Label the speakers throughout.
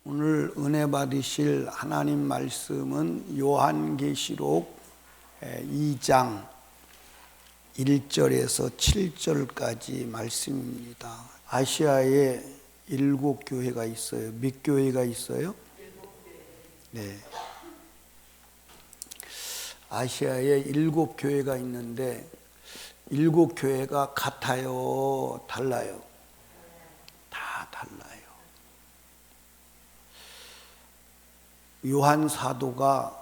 Speaker 1: 오늘 은혜 받으실 하나님 말씀은 요한계시록 2장 1절에서 7절까지 말씀입니다. 아시아에 7교회가 있어요. 몇 교회가 있어요? 네. 아시아에 7교회가 있는데 7교회가 같아요? 달라요? 다 달라요. 요한 사도가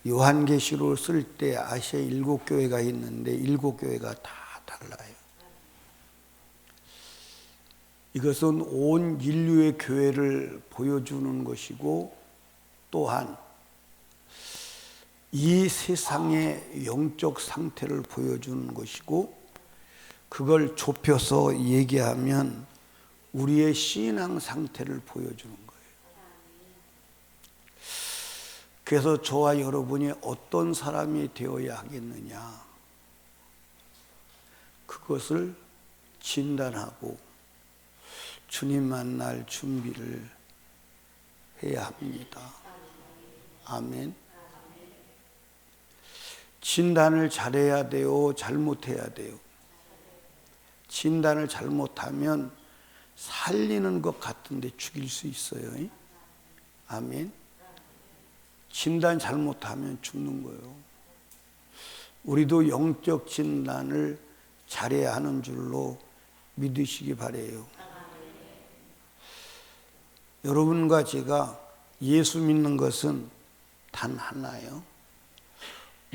Speaker 1: 요한계시록을 쓸 때 아시아 7교회가 있는데 7교회가 다 달라요. 이것은 온 인류의 교회를 보여주는 것이고, 또한 이 세상의 영적 상태를 보여주는 것이고, 그걸 좁혀서 얘기하면 우리의 신앙 상태를 보여주는 거예요. 그래서 저와 여러분이 어떤 사람이 되어야 하겠느냐, 그것을 진단하고 주님 만날 준비를 해야 합니다. 아멘. 진단을 잘해야 돼요? 잘못해야 돼요? 진단을 잘못하면 살리는 것 같은데 죽일 수 있어요. 아멘. 진단 잘못하면 죽는 거예요. 우리도 영적 진단을 잘해야 하는 줄로 믿으시기 바라요. 여러분과 제가 예수 믿는 것은 단 하나예요.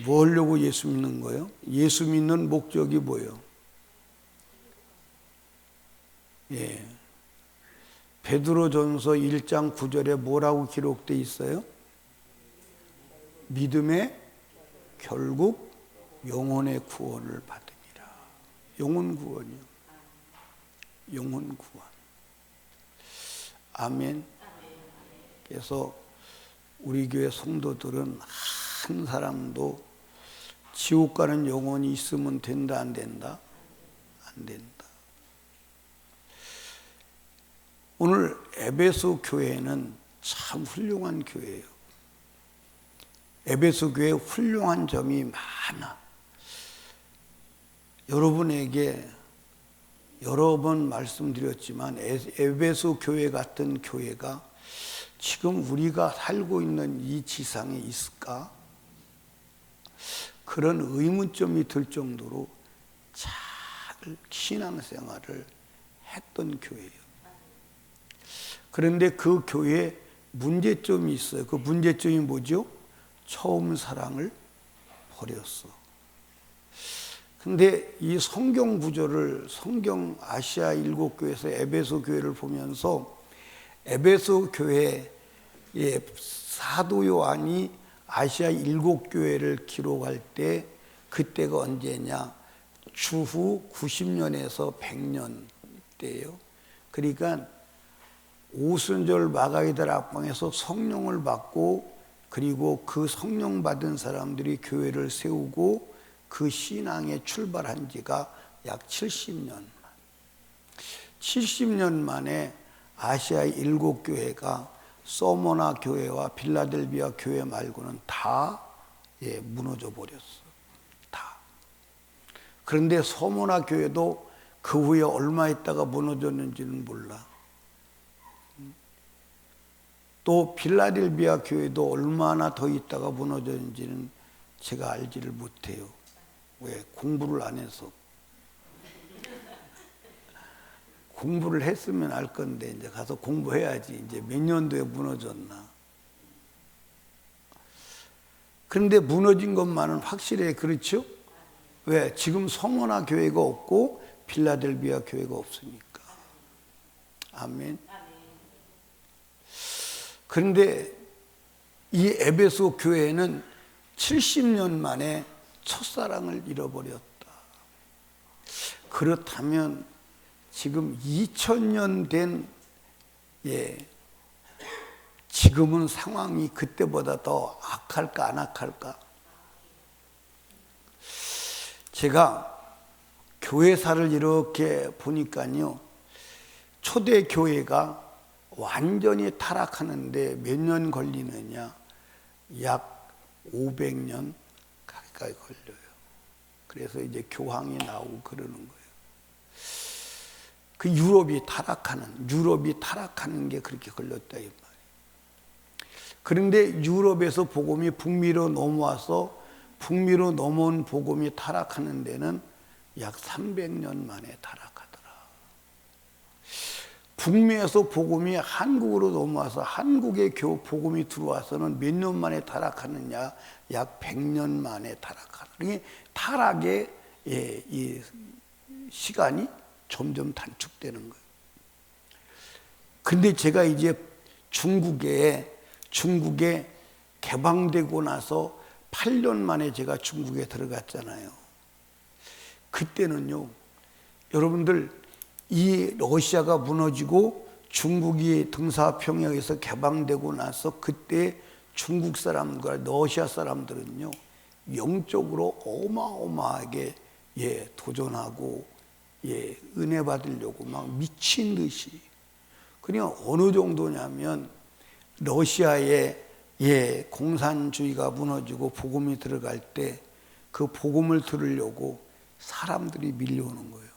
Speaker 1: 뭐 하려고 예수 믿는 거예요? 예수 믿는 목적이 뭐예요? 베드로전서 1장 9절에 뭐라고 기록되어 있어요? 믿음의 결국 영혼의 구원을 받으리라. 영혼 구원이요. 영혼 구원. 아멘. 그래서 우리 교회 성도들은 한 사람도 지옥 가는 영혼이 있으면 된다, 안 된다? 안 된다. 오늘 에베소 교회는 참 훌륭한 교회예요. 에베소 교회에 훌륭한 점이 많아. 여러분에게 여러 번 말씀드렸지만 에베소 교회 같은 교회가 지금 우리가 살고 있는 이 지상에 있을까? 그런 의문점이 들 정도로 잘 신앙생활을 했던 교회예요. 그런데 그 교회에 문제점이 있어요. 그 문제점이 뭐죠? 처음 사랑을 버렸어. 근데 이 성경 구절을, 성경 아시아 7교회에서 에베소 교회를 보면서 에베소 교회의 사도 요한이 아시아 7교회를 기록할 때, 그때가 언제냐? 주후 90년에서 100년 때예요. 그러니까 오순절 마가이들 앞방에서 성령을 받고, 그리고 그 성령 받은 사람들이 교회를 세우고 그 신앙에 출발한 지가 약 70년. 70년 만에 아시아 7교회가 서모나 교회와 필라델비아 교회 말고는 다 무너져 버렸어. 다. 그런데 서모나 교회도 그 후에 얼마 있다가 무너졌는지는 몰라. 또 필라델비아 교회도 얼마나 더 있다가 무너졌는지는 제가 알지를 못해요. 왜? 공부를 안 해서. 공부를 했으면 알 건데 이제 가서 공부해야지. 이제 몇 년도에 무너졌나. 그런데 무너진 것만은 확실해. 그렇죠? 왜? 지금 서머나 교회가 없고 필라델비아 교회가 없으니까. 아멘. 그런데 이 에베소 교회는 70년 만에 첫사랑을 잃어버렸다. 그렇다면 지금 2000년 된 지금은 상황이 그때보다 더 악할까 안 악할까? 제가 교회사를 이렇게 보니까요, 초대 교회가 완전히 타락하는데 몇 년 걸리느냐? 약 500년 가까이 걸려요. 그래서 이제 교황이 나오고 그러는 거예요. 그 유럽이 타락하는 게 그렇게 걸렸다 이 말이에요. 그런데 유럽에서 복음이 북미로 넘어와서 북미로 넘어온 복음이 타락하는 데는 약 300년 만에 타락하더라. 북미에서 복음이 한국으로 넘어와서 한국에 겨우 복음이 들어와서는 몇 년 만에 타락하느냐? 약 100년 만에 타락하더라. 이게 타락의 이 시간이 점점 단축되는 거예요. 근데 제가 이제 중국에 개방되고 나서 8년 만에 제가 중국에 들어갔잖아요. 그때는요, 여러분들, 이 러시아가 무너지고 중국이 등사평양에서 개방되고 나서 그때 중국 사람들과 러시아 사람들은요, 영적으로 어마어마하게 도전하고 은혜 받으려고 막 미친 듯이. 그냥 어느 정도냐면 러시아의 공산주의가 무너지고 복음이 들어갈 때 그 복음을 들으려고 사람들이 밀려오는 거예요.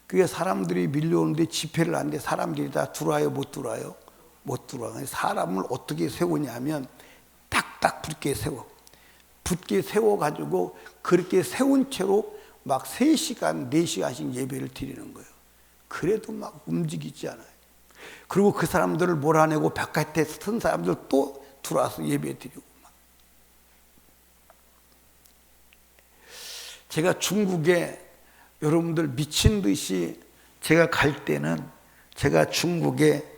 Speaker 1: 그게 사람들이 밀려오는데 집회를 하는데 사람들이 다 들어와요? 못 들어와요? 못 들어와요. 사람을 어떻게 세우냐면 딱딱 붙게 세워. 붙게 세워가지고 그렇게 세운 채로 막 3시간, 4시간씩 예배를 드리는 거예요. 그래도 막 움직이지 않아요. 그리고 그 사람들을 몰아내고 바깥에 선 사람들 또 들어와서 예배 드리고 막. 제가 중국에 여러분들 미친 듯이 제가 갈 때는 제가 중국에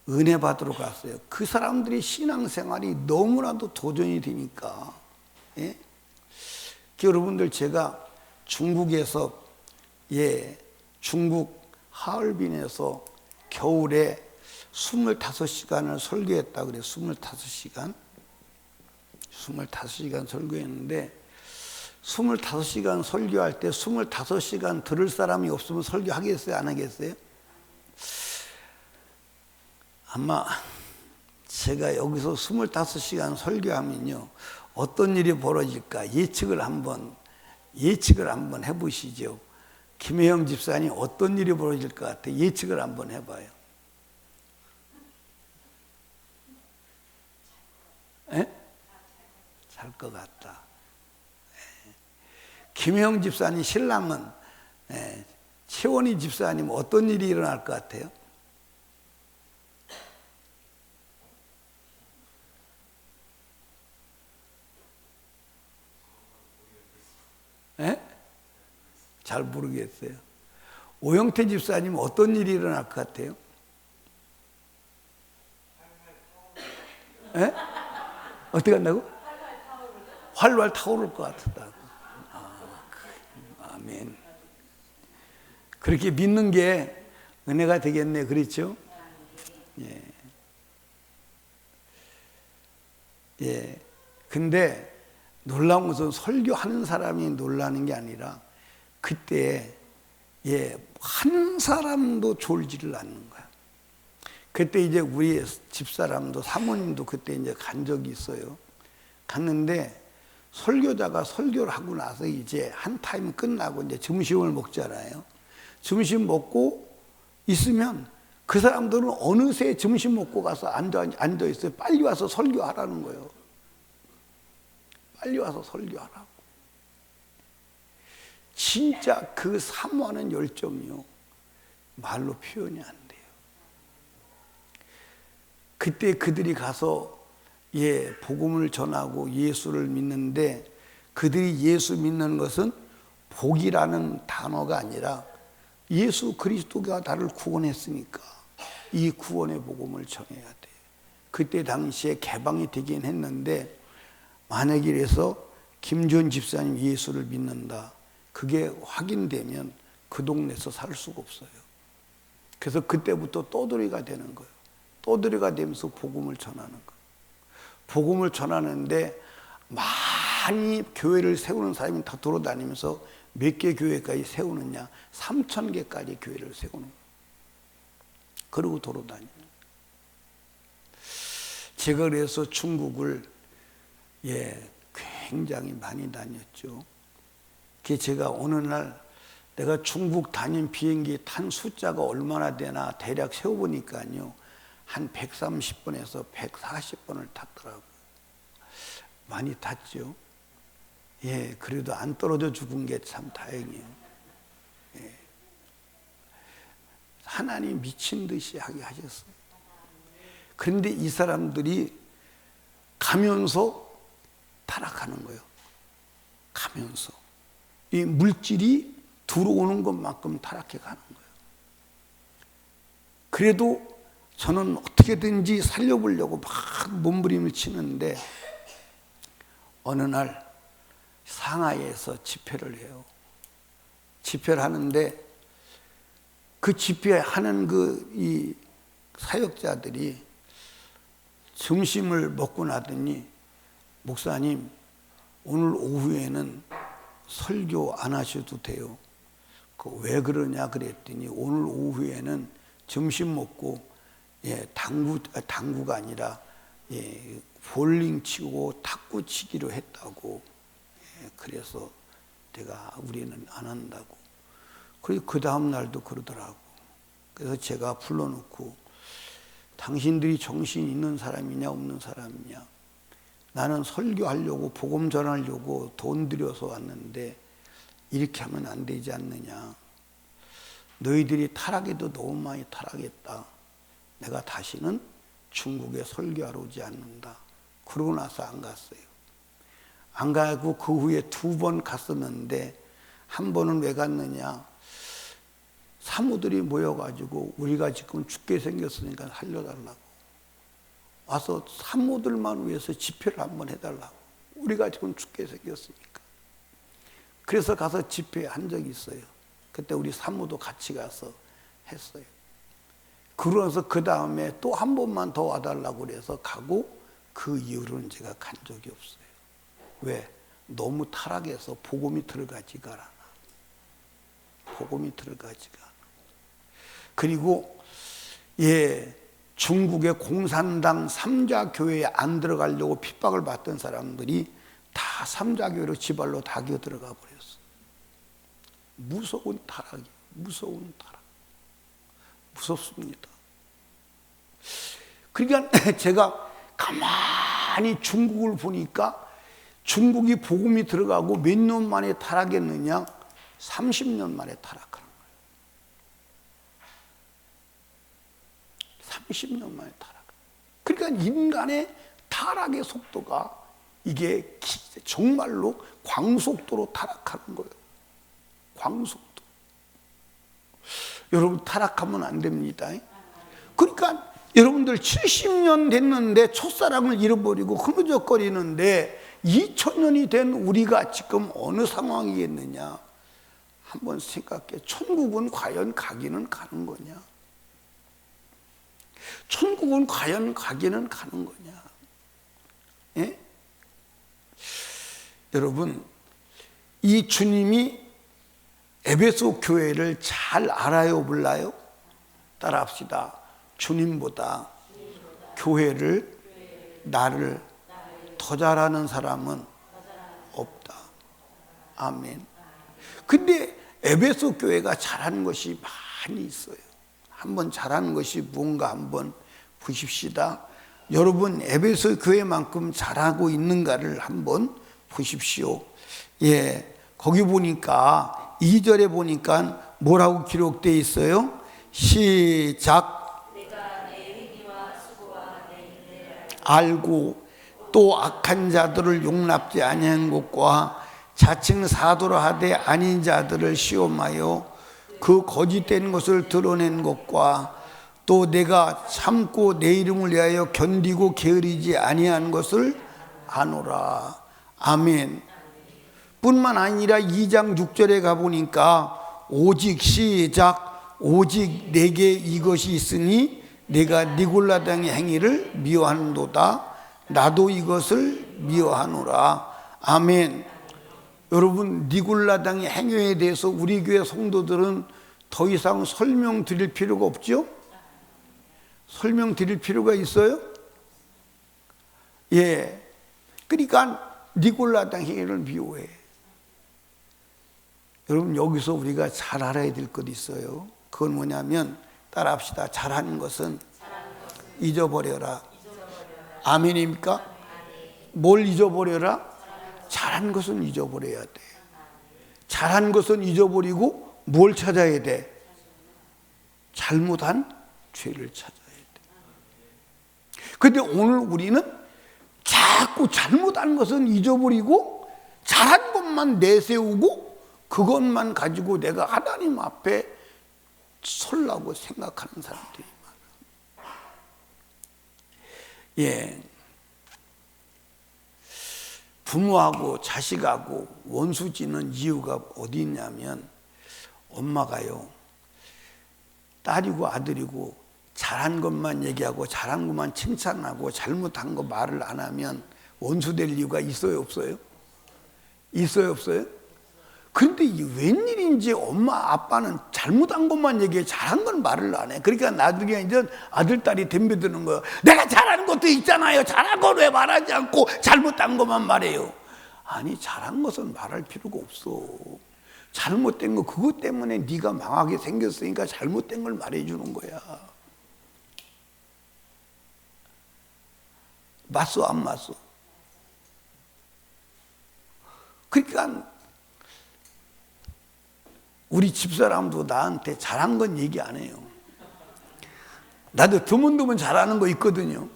Speaker 1: 은혜 받으러 갔어요. 그 사람들이 신앙생활이 너무나도 도전이 되니까. 예? 여러분들 제가 중국에서 중국 하얼빈에서 겨울에 25시간을 설교했다 그래요. 25시간 설교했는데 25시간 설교할 때 25시간 들을 사람이 없으면 설교하겠어요? 안 하겠어요? 아마 제가 여기서 25시간 설교하면요, 어떤 일이 벌어질까 예측을 한번 해보시죠. 김혜영 집사님 어떤 일이 벌어질 것 같아? 예측을 한번 해봐요. 잘 것 같다. 김혜영 집사님 신랑은 최원희 집사님 어떤 일이 일어날 것 같아요? 잘 모르겠어요. 오영태 집사님 어떤 일이 일어날 것 같아요? 어떻게 한다고? 활활 타오를 것 같다고. 아멘. 그렇게 믿는 게 은혜가 되겠네. 그렇죠? 근데 놀라운 것은 설교하는 사람이 놀라는 게 아니라 그때 한 사람도 졸지를 않는 거야. 그때 이제 우리 집사람도 사모님도 그때 이제 간 적이 있어요. 갔는데 설교자가 설교를 하고 나서 이제 한 타임 끝나고 이제 점심을 먹잖아요. 점심 먹고 있으면 그 사람들은 어느새 점심 먹고 가서 앉아 있어요. 빨리 와서 설교하라는 거예요. 빨리 와서 설교하라고. 진짜 그 사모하는 열정이요, 말로 표현이 안 돼요. 그때 그들이 가서 복음을 전하고 예수를 믿는데, 그들이 예수 믿는 것은 복이라는 단어가 아니라 예수 그리스도가 나를 구원했으니까 이 구원의 복음을 전해야 돼요. 그때 당시에 개방이 되긴 했는데, 만약에 이래서 김주현 집사님 예수를 믿는다, 그게 확인되면 그 동네에서 살 수가 없어요. 그래서 그때부터 떠돌이가 되는 거예요. 떠돌이가 되면서 복음을 전하는 거예요. 복음을 전하는데 많이 교회를 세우는 사람이 다 돌아다니면서 몇 개 교회까지 세우느냐? 3,000개까지 교회를 세우는 거예요. 그러고 돌아다니는 거예요. 제가 그래서 중국을 굉장히 많이 다녔죠. 그게 제가 어느 날 내가 중국 다닌 비행기 탄 숫자가 얼마나 되나 대략 세어보니까요, 한 130번에서 140번을 탔더라고요. 많이 탔죠. 그래도 안 떨어져 죽은 게 참 다행이에요. 하나님 미친 듯이 하게 하셨어요. 그런데 이 사람들이 가면서 타락하는 거예요. 가면서. 이 물질이 들어오는 것만큼 타락해 가는 거예요. 그래도 저는 어떻게든지 살려보려고 막 몸부림을 치는데 어느 날 상하이에서 집회를 해요. 집회를 하는데 그 집회하는 이 사역자들이 점심을 먹고 나더니 목사님, 오늘 오후에는 설교 안 하셔도 돼요. 왜 그러냐 그랬더니 오늘 오후에는 점심 먹고 당구가 아니라 볼링 치고 탁구 치기로 했다고. 그래서 우리는 안 한다고. 그리고 그 다음 날도 그러더라고. 그래서 제가 불러놓고 당신들이 정신 있는 사람이냐 없는 사람이냐. 나는 설교하려고 복음 전하려고 돈 들여서 왔는데 이렇게 하면 안 되지 않느냐. 너희들이 타락해도 너무 많이 타락했다. 내가 다시는 중국에 설교하러 오지 않는다. 그러고 나서 안 갔어요. 안 가고 그 후에 2번 갔었는데 한 번은 왜 갔느냐. 사모들이 모여가지고 우리가 지금 죽게 생겼으니까 살려달라고. 와서 사모들만 위해서 집회를 한번 해달라고. 우리가 지금 죽게 생겼으니까. 그래서 가서 집회한 적이 있어요. 그때 우리 사모도 같이 가서 했어요. 그러면서 그 다음에 또 한 번만 더 와달라고 그래서 가고 그 이후로는 제가 간 적이 없어요. 왜? 너무 타락해서 복음이 들어가지가 않아. 복음이 들어가지가 않아. 그리고 중국의 공산당 삼자교회에 안 들어가려고 핍박을 받던 사람들이 다 삼자교회로 지발로 다 기어 들어가 버렸어. 무서운 타락이에요. 무서운 타락. 무섭습니다. 그러니까 제가 가만히 중국을 보니까 중국이 복음이 들어가고 몇 년 만에 타락했느냐? 30년 만에 타락하는 거예요. 30년 만에 타락. 그러니까 인간의 타락의 속도가 이게 정말로 광속도로 타락하는 거예요. 광속도. 여러분 타락하면 안 됩니다. 그러니까 여러분들 70년 됐는데 첫사랑을 잃어버리고 흐느적거리는데 2000년이 된 우리가 지금 어느 상황이겠느냐. 한번 생각해. 천국은 과연 가기는 가는 거냐? 천국은 과연 가기는 가는 거냐? 예? 여러분, 이 주님이 에베소 교회를 잘 알아요, 몰라요? 따라합시다. 주님보다 교회를, 나를 더 잘하는 사람은 없다. 아멘. 근데 에베소 교회가 잘하는 것이 많이 있어요. 한번 잘하는 것이 뭔가 한번 보십시다. 여러분 에베소 교회만큼 잘하고 있는가를 한번 보십시오. 거기 보니까 2절에 보니까 뭐라고 기록되어 있어요? 시작. 알고 또 악한 자들을 용납지 아니한 것과 자칭 사도라 하되 아닌 자들을 시험하여 그 거짓된 것을 드러낸 것과 또 내가 참고 내 이름을 위하여 견디고 게으르지 아니한 것을 아노라. 아멘. 뿐만 아니라 2장 6절에 가보니까 오직 시작 오직 내게 이것이 있으니 내가 니골라당의 행위를 미워하는도다. 나도 이것을 미워하노라. 아멘. 여러분 니골라당의 행위에 대해서 우리 교회 성도들은 더 이상 설명드릴 필요가 없죠? 설명드릴 필요가 있어요? 예. 그러니까 니골라 당행이를 미워해. 여러분, 여기서 우리가 잘 알아야 될 것 있어요. 그건 뭐냐면, 따라합시다. 잘하는 것은 잊어버려라. 아멘입니까? 뭘 잊어버려라? 잘한 것은 잊어버려야 돼. 잘한 것은 잊어버리고 뭘 찾아야 돼? 잘못한 죄를 찾아야 돼. 그런데 오늘 우리는 자꾸 잘못한 것은 잊어버리고 잘한 것만 내세우고 그것만 가지고 내가 하나님 앞에 설라고 생각하는 사람들이 많아요. 예. 부모하고 자식하고 원수 짓는 이유가 어디 있냐면, 엄마가요, 딸이고 아들이고 잘한 것만 얘기하고 잘한 것만 칭찬하고 잘못한 거 말을 안 하면 원수 될 이유가 있어요, 없어요? 있어요, 없어요? 근데 이게 웬일인지 엄마 아빠는 잘못한 것만 얘기해, 잘한 건 말을 안 해. 그러니까 나중에 이제 아들 딸이 덤벼드는 거예요. 내가 잘하는 것도 있잖아요. 잘한 건 왜 말하지 않고 잘못한 것만 말해요. 아니, 잘한 것은 말할 필요가 없어. 잘못된 거, 그것 때문에 네가 망하게 생겼으니까 잘못된 걸 말해주는 거야. 맞소, 안 맞소? 그러니까 우리 집사람도 나한테 잘한 건 얘기 안 해요. 나도 드문드문 잘하는 거 있거든요.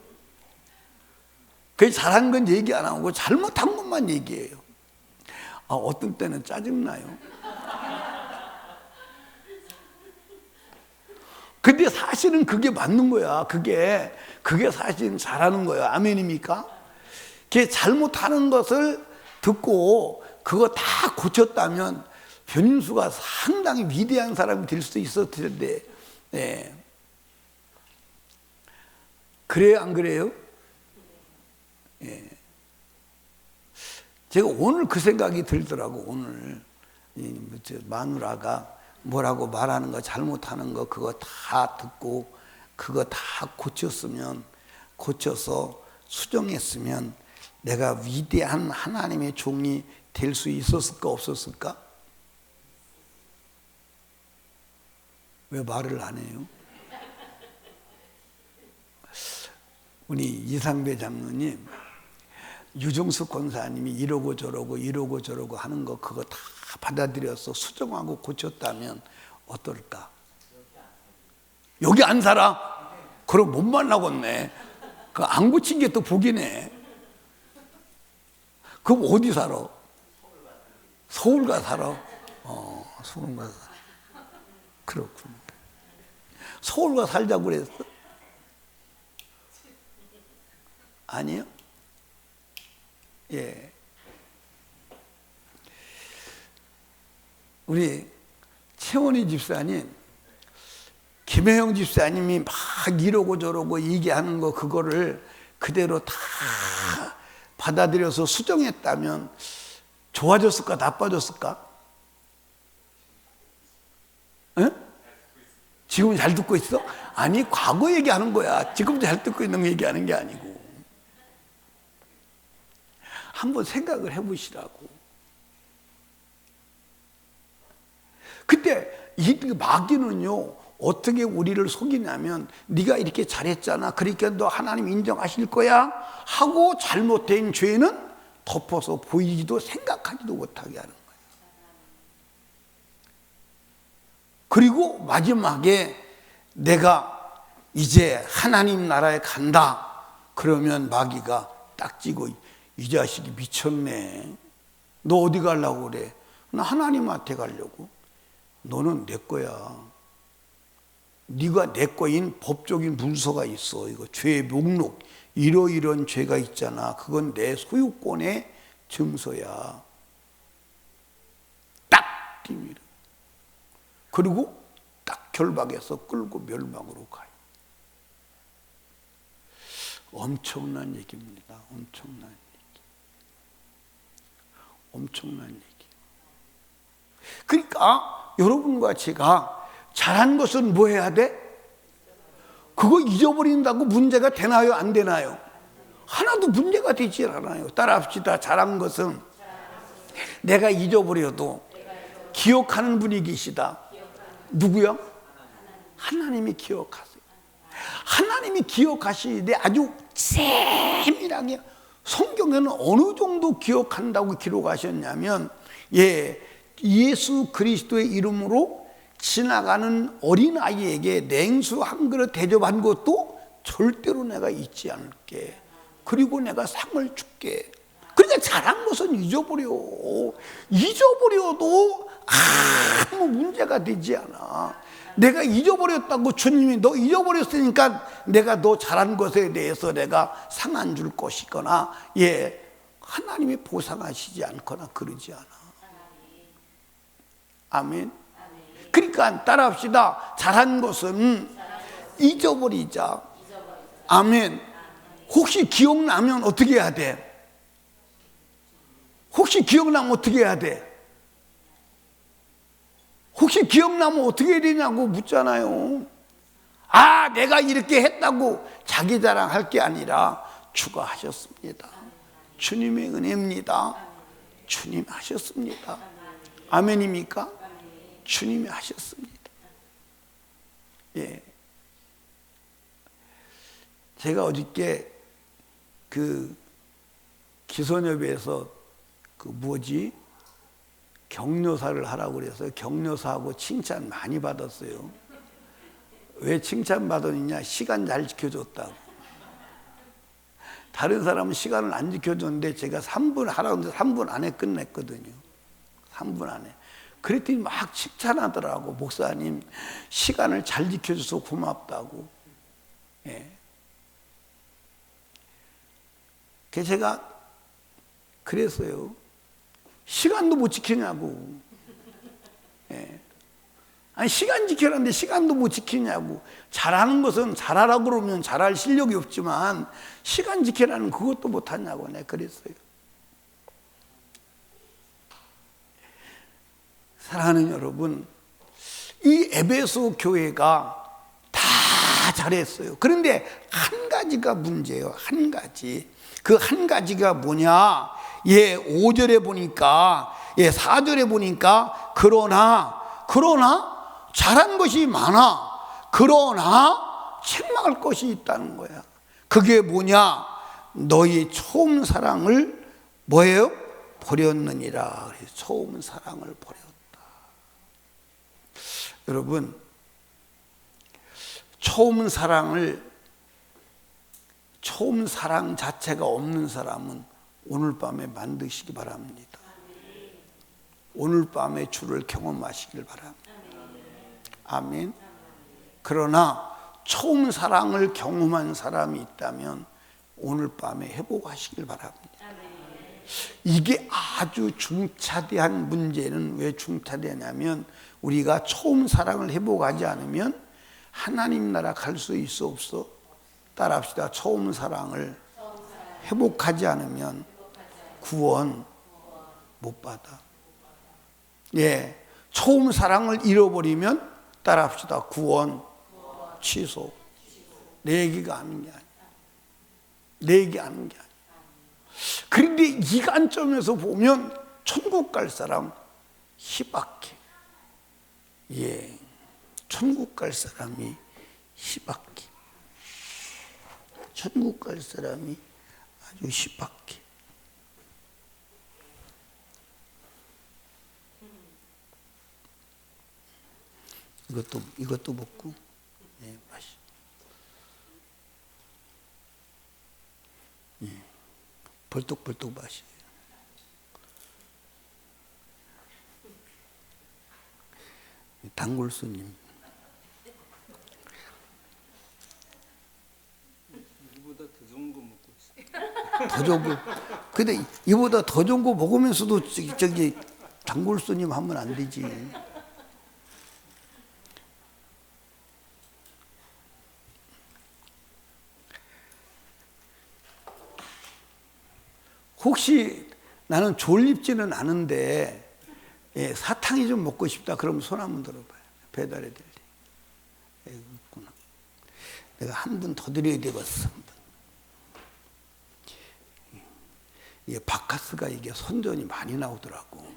Speaker 1: 그 잘한 건 얘기 안 하고 잘못한 것만 얘기해요. 어떤 때는 짜증나요. 근데 사실은 그게 맞는 거야. 그게 사실은 잘하는 거야. 아멘입니까? 그게 잘못하는 것을 듣고 그거 다 고쳤다면 변인수가 상당히 위대한 사람이 될 수 있었을 텐데, 네. 그래요, 안 그래요? 예. 제가 오늘 그 생각이 들더라고. 오늘 마누라가 뭐라고 말하는 거, 잘못하는 거 그거 다 듣고 그거 다 고쳐서 수정했으면 내가 위대한 하나님의 종이 될 수 있었을까, 없었을까? 왜 말을 안 해요? 우리 이상배 장로님, 유정숙 권사님이 이러고 저러고 하는 거 그거 다 받아들여서 수정하고 고쳤다면 어떨까? 여기 안 살아? 그럼 못 만나겠네. 그 안 고친 게 또 복이네. 그럼 어디 살아? 서울 가 살아? 서울 가 살아. 그렇군. 서울 가 살자고 그랬어? 아니요? 예. 우리 최원희 집사님, 김혜영 집사님이 막 이러고 저러고 얘기하는 거 그거를 그대로 다 받아들여서 수정했다면 좋아졌을까, 나빠졌을까? 에? 지금 잘 듣고 있어? 아니, 과거 얘기하는 거야. 지금 잘 듣고 있는 거 얘기하는 게 아니고. 한번 생각을 해보시라고. 그때 이 마귀는요, 어떻게 우리를 속이냐면, 네가 이렇게 잘했잖아, 그러니까 너 하나님 인정하실 거야 하고 잘못된 죄는 덮어서 보이지도 생각하지도 못하게 하는 거예요. 그리고 마지막에 내가 이제 하나님 나라에 간다 그러면 마귀가 딱 찌고, 이 자식이 미쳤네. 너 어디 가려고 그래? 나 하나님한테 가려고. 너는 내 거야. 네가 내 거인 법적인 문서가 있어. 이거 죄 목록, 이런 죄가 있잖아. 그건 내 소유권의 증서야. 딱 띱니다. 그리고 딱 결박해서 끌고 멸망으로 가요. 엄청난 얘기입니다. 엄청난 얘기. 그러니까 여러분과 제가 잘한 것은 뭐 해야 돼? 그거 잊어버린다고 문제가 되나요, 안 되나요? 하나도 문제가 되지 않아요. 따라합시다. 잘한 것은 내가 잊어버려도 기억하는 분이 계시다. 누구요? 하나님이 기억하세요. 하나님이 기억하시는데 아주 세밀하게, 성경에는 어느 정도 기억한다고 기록하셨냐면, 예수 그리스도의 이름으로 지나가는 어린아이에게 냉수 한 그릇 대접한 것도 절대로 내가 잊지 않을게. 그리고 내가 상을 줄게. 그러니까 잘한 것은 잊어버려도 아무 문제가 되지 않아. 내가 잊어버렸다고 주님이 너 잊어버렸으니까 내가 너 잘한 것에 대해서 내가 상 안 줄 것이거나, 하나님이 보상하시지 않거나 그러지 않아. 아멘. 그러니까 따라합시다. 잘한 것은 잊어버리자. 아멘. 혹시 기억나면 어떻게 해야 돼? 혹시 기억나면 어떻게 해야 돼? 혹시 기억나면 어떻게 해야 되냐고 묻잖아요. 아, 내가 이렇게 했다고 자기 자랑할 게 아니라 주가 하셨습니다. 주님의 은혜입니다. 주님 하셨습니다. 아멘입니까? 주님이 하셨습니다. 제가 어저께 그 기선협에서 격려사를 하라고 그래서 격려사하고 칭찬 많이 받았어요. 왜 칭찬 받았느냐? 시간 잘 지켜줬다고. 다른 사람은 시간을 안 지켜줬는데 제가 3분 하라고 했는데 3분 안에 끝냈거든요. 3분 안에. 그랬더니 막 칭찬하더라고. 목사님 시간을 잘 지켜줘서 고맙다고. 그래서 제가 그랬어요. 시간도 못 지키냐고. 아니, 시간 지켜라는데 시간도 못 지키냐고. 잘하는 것은 잘하라고 그러면 잘할 실력이 없지만 시간 지켜라는 그것도 못하냐고 내가 그랬어요. 사랑하는 여러분, 이 에베소 교회가 다 잘했어요. 그런데 한 가지가 문제예요. 한 가지. 그 한 가지가 뭐냐? 5절에 보니까, 4절에 보니까, 그러나 잘한 것이 많아. 그러나 책망할 것이 있다는 거야. 그게 뭐냐? 너희 처음 사랑을 뭐예요? 버렸느니라. 그래서 처음 사랑을 버렸다. 여러분, 처음 사랑 자체가 없는 사람은 오늘 밤에 만드시기 바랍니다. 오늘 밤에 주를 경험하시길 바랍니다. 아멘. 그러나 처음 사랑을 경험한 사람이 있다면 오늘 밤에 회복하시길 바랍니다. 이게 아주 중차대한 문제는 왜 중차대하냐면, 우리가 처음 사랑을 회복하지 않으면 하나님 나라 갈 수 있어 없어? 따라합시다. 처음 사랑을 회복하지 않으면 구원 못 받아. 처음 사랑을 잃어버리면 따라합시다. 구원 취소. 내 얘기가 아닌 게 아니야. 내 얘기 아닌 게 아니야. 그런데 이 관점에서 보면 천국 갈 사람 희박해. 천국 갈 사람이 희박해. 천국 갈 사람이 아주 희박해. 이것도 먹고, 맛이. 벌떡벌떡 마셔요. 단골손님.
Speaker 2: 이보다 더 좋은 거 먹고 있어.
Speaker 1: 더 좋은 거. 근데 이보다 더 좋은 거 먹으면서도 저기 단골손님 하면 안 되지. 혹시 나는 졸립지는 않은데 사탕이 좀 먹고 싶다 그러면 손 한번 들어봐요. 배달해 드릴 때. 내가 한 분 더 드려야 되겠어. 바카스가 이게 선전이 많이 나오더라고.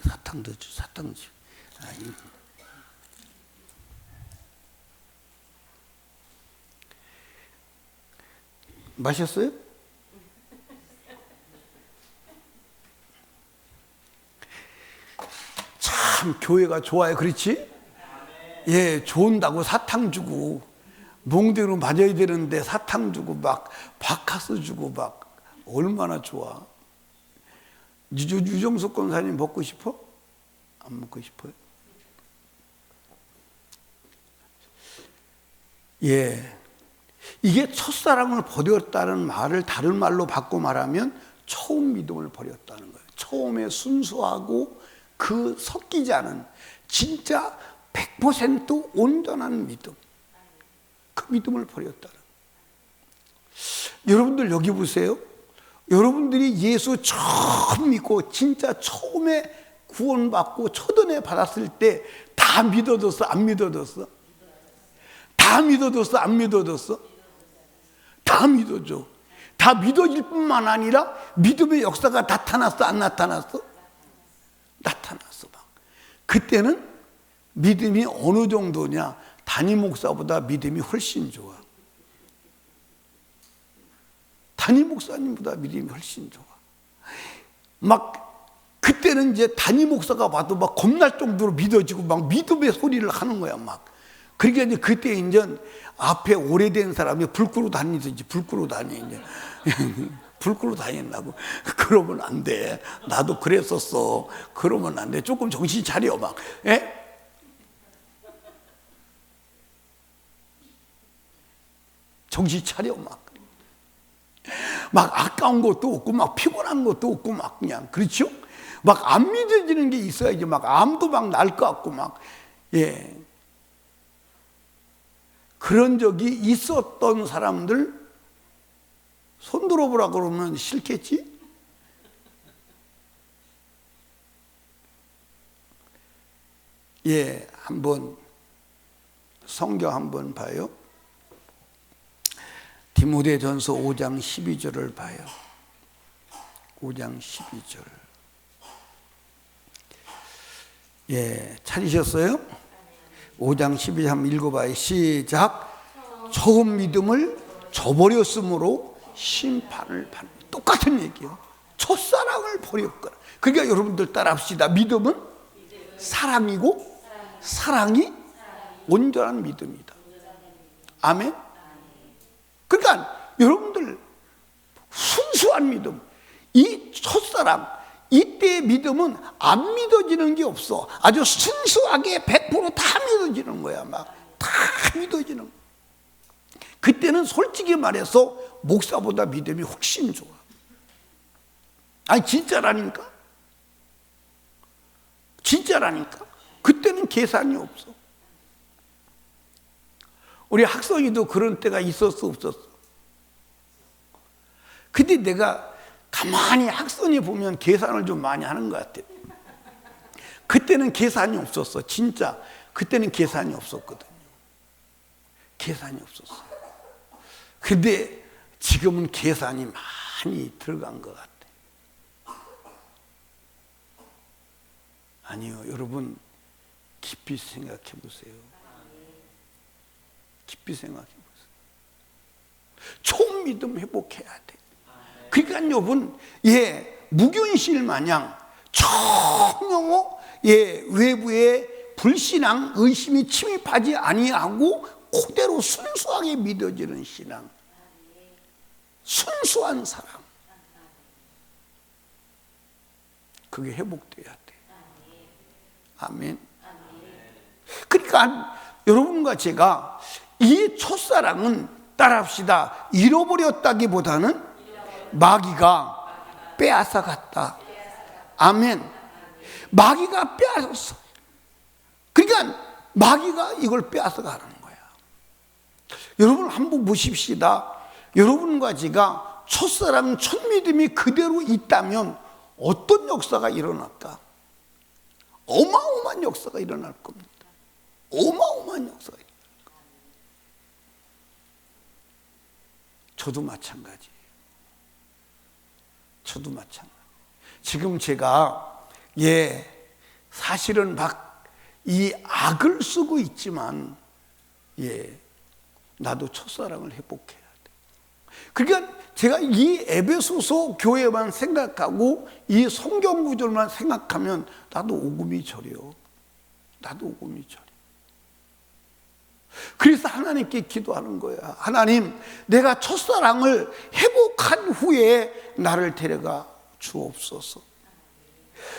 Speaker 1: 사탕도 주, 사탕 주. 마셨어요? 참 교회가 좋아요, 그렇지? 예, 좋은다고 사탕 주고 몽대로 맞아야 되는데 사탕 주고 막 바카스 주고 막 얼마나 좋아. 유정숙 권사님 먹고 싶어? 안 먹고 싶어요? 예, 이게 첫사랑을 버렸다는 말을 다른 말로 바꿔 말하면 처음 믿음을 버렸다는 거예요. 처음에 순수하고 그 섞이지 않은 진짜 100% 온전한 믿음, 그 믿음을 버렸다는 거예요. 여러분들 여기 보세요. 여러분들이 예수 처음 믿고 진짜 처음에 구원받고 첫은혜 받았을 때 다 믿어졌어? 안 믿어졌어? 다 믿어졌어? 안 믿어졌어? 다 믿어져. 다 믿어질 뿐만 아니라 믿음의 역사가 나타났어? 안 나타났어? 나타났어. 막. 그때는 믿음이 어느 정도냐? 담임 목사보다 믿음이 훨씬 좋아. 담임 목사님보다 믿음이 훨씬 좋아. 막 그때는 이제 담임 목사가 봐도 막 겁날 정도로 믿어지고 막 믿음의 소리를 하는 거야 막. 그러니까 이제 그때 이제 앞에 오래된 사람이 불 끄고 다니든지 불 끄고 다니 이제 불 끄고 다닌다고. 그러면 안 돼. 나도 그랬었어. 그러면 안 돼. 조금 정신 차려 막. 예? 정신 차려 막. 막 아까운 것도 없고 막 피곤한 것도 없고 막 그냥 그렇죠? 막 안 믿어지는 게 있어야지. 막 암도 막 날 것 같고 막. 예. 그런 적이 있었던 사람들 손 들어보라 그러면 싫겠지? 예, 한번 성경 한번 봐요. 디모데전서 5장 12절을 봐요. 5장 12절. 예, 찾으셨어요? 5장 12절 한번 읽어봐요. 시작. 처음 믿음을 저버렸으므로 심판을 받는. 똑같은 얘기예요. 첫사랑을 버렸거나. 그러니까 여러분들 따라합시다. 믿음은 사랑이고 사랑이 온전한 믿음이다. 아멘. 그러니까 여러분들 순수한 믿음, 이 첫사랑, 이때의 믿음은 안 믿어지는 게 없어. 아주 순수하게 100% 다 믿어지는 거야. 막 다 믿어지는 거야. 그때는 솔직히 말해서 목사보다 믿음이 훨씬 좋아. 아니 진짜라니까. 진짜라니까. 그때는 계산이 없어. 우리 학성이도 그런 때가 있었어 없었어? 근데 내가 가만히 학성이 보면 계산을 좀 많이 하는 것 같아. 그때는 계산이 없었어. 진짜 그때는 계산이 없었거든요. 계산이 없었어. 근데 지금은 계산이 많이 들어간 것 같아. 아니요, 여러분 깊이 생각해 보세요. 깊이 생각해 보세요. 총 믿음 회복해야 돼. 그러니까 여러분, 예, 무균실 마냥 전혀 예, 외부에 불신앙, 의심이 침입하지 아니하고 그대로 순수하게 믿어지는 신앙, 순수한 사랑, 그게 회복돼야 돼. 아멘. 그러니까 여러분과 제가 이 첫사랑은 따라합시다. 잃어버렸다기보다는 마귀가 빼앗아갔다. 아멘. 마귀가 빼앗았어. 그러니까 마귀가 이걸 빼앗아가는 거야. 여러분 한번 보십시다. 여러분과 제가 첫사랑, 첫믿음이 그대로 있다면 어떤 역사가 일어날까? 어마어마한 역사가 일어날 겁니다. 어마어마한 역사가 일어날 겁니다. 저도 마찬가지예요. 저도 마찬가지. 지금 제가 사실은 막 이 악을 쓰고 있지만 나도 첫사랑을 회복해야 돼. 그러니까 제가 이 에베소서 교회만 생각하고 이 성경 구절만 생각하면 나도 오금이 저려. 나도 오금이 저려. 그래서 하나님께 기도하는 거야. 하나님, 내가 첫사랑을 회복한 후에 나를 데려가 주옵소서.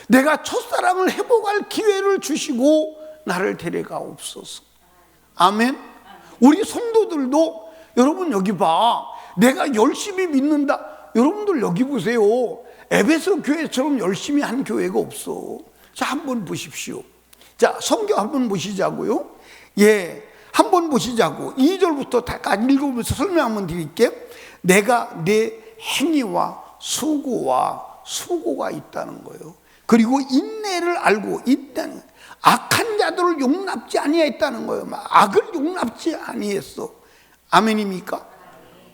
Speaker 1: 내가 첫사랑을 회복할 기회를 주시고 나를 데려가옵소서. 아멘. 우리 성도들도 여러분 여기 봐. 내가 열심히 믿는다. 여러분들 여기 보세요. 에베소 교회처럼 열심히 한 교회가 없어. 자, 한번 보십시오. 자, 성경 한번 보시자고요. 한번 보시자고. 2절부터 다 읽으면서 설명 한번 드릴게요. 내가 내 행위와 수고가 있다는 거예요. 그리고 인내를 알고 있다는, 악한 자들을 용납지 아니했다는 거예요. 악을 용납지 아니했어. 아멘입니까?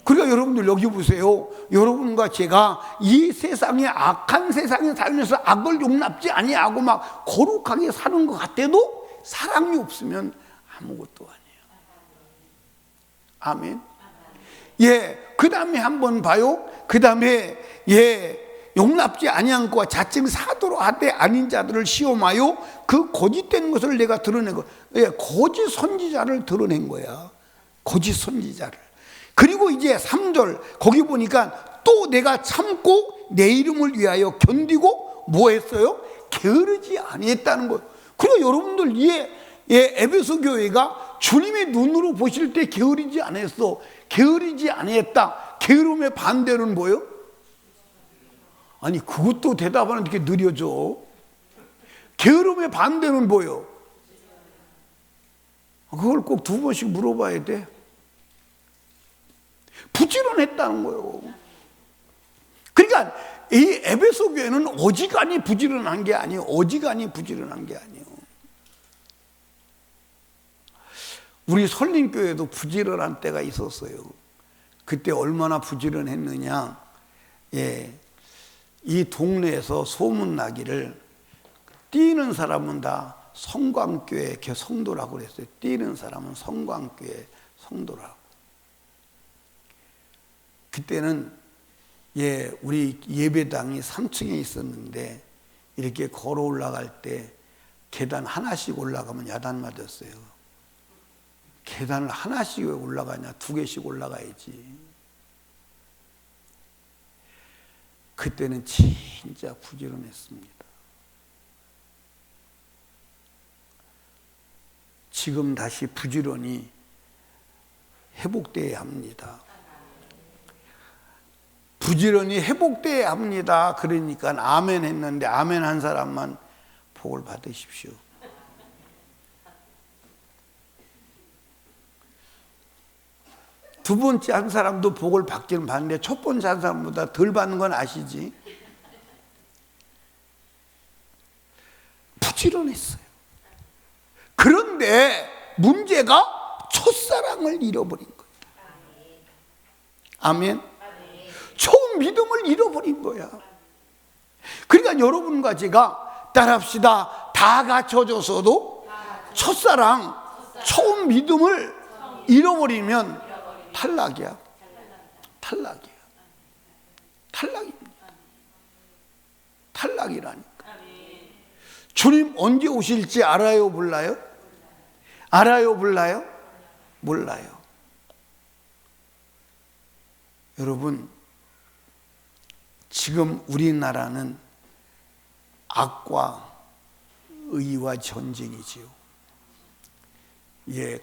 Speaker 1: 그러니까 여러분들 여기 보세요. 여러분과 제가 이 세상에, 악한 세상에 살면서 악을 용납지 아니하고 막 거룩하게 사는 것 같아도 사랑이 없으면 아무것도 아니에요. 아멘. 그 다음에 한번 봐요. 그 다음에 용납지 아니한 것과 자칭 사도로 하되 아닌 자들을 시험하여 그 거짓된 것을 내가 드러낸 거. 거짓 선지자를 드러낸 거야. 거짓 선지자를. 그리고 이제 3절 거기 보니까 또 내가 참고 내 이름을 위하여 견디고 뭐 했어요? 게으르지 아니했다는 거예요. 그리고 여러분들 에베소 교회가 주님의 눈으로 보실 때 게으르지 않았어. 게으르지 아니했다. 게으름의 반대는 뭐예요? 아니, 그것도 대답하는 게 느려져. 게으름의 반대는 뭐예요? 그걸 꼭 2번씩 물어봐야 돼. 부지런했다는 거예요. 그러니까 이 에베소 교회는 어지간히 부지런한 게 아니에요. 어지간히 부지런한 게 아니에요. 우리 설림교회도 부지런한 때가 있었어요. 그때 얼마나 부지런했느냐. 이 동네에서 소문나기를 뛰는 사람은 다 성광교회 성도라고 그랬어요. 뛰는 사람은 성광교회 성도라고. 그때는 우리 예배당이 3층에 있었는데 이렇게 걸어 올라갈 때 계단 하나씩 올라가면 야단 맞았어요. 계단을 하나씩 왜 올라가냐? 2개씩 올라가야지. 그때는 진짜 부지런했습니다. 지금 다시 부지런히 회복돼야 합니다. 부지런히 회복돼야 합니다. 그러니까 아멘 했는데 아멘 한 사람만 복을 받으십시오. 두 번째 한 사람도 복을 받기는 받는데 첫 번째 한 사람보다 덜 받는 건 아시지? 부지런했어요. 그런데 문제가 첫사랑을 잃어버린 거예요. 아멘. 처음 믿음을 잃어버린 거야. 그러니까 여러분과 제가 따라합시다. 다 갖춰졌어도 첫사랑, 처음 믿음을 잃어버리면 탈락이야. 탈락이야. 탈락입니다. 탈락이라니까. 주님 언제 오실지 알아요, 몰라요? 알아요, 몰라요? 몰라요. 여러분, 지금 우리나라는 악과 의와 전쟁이지요.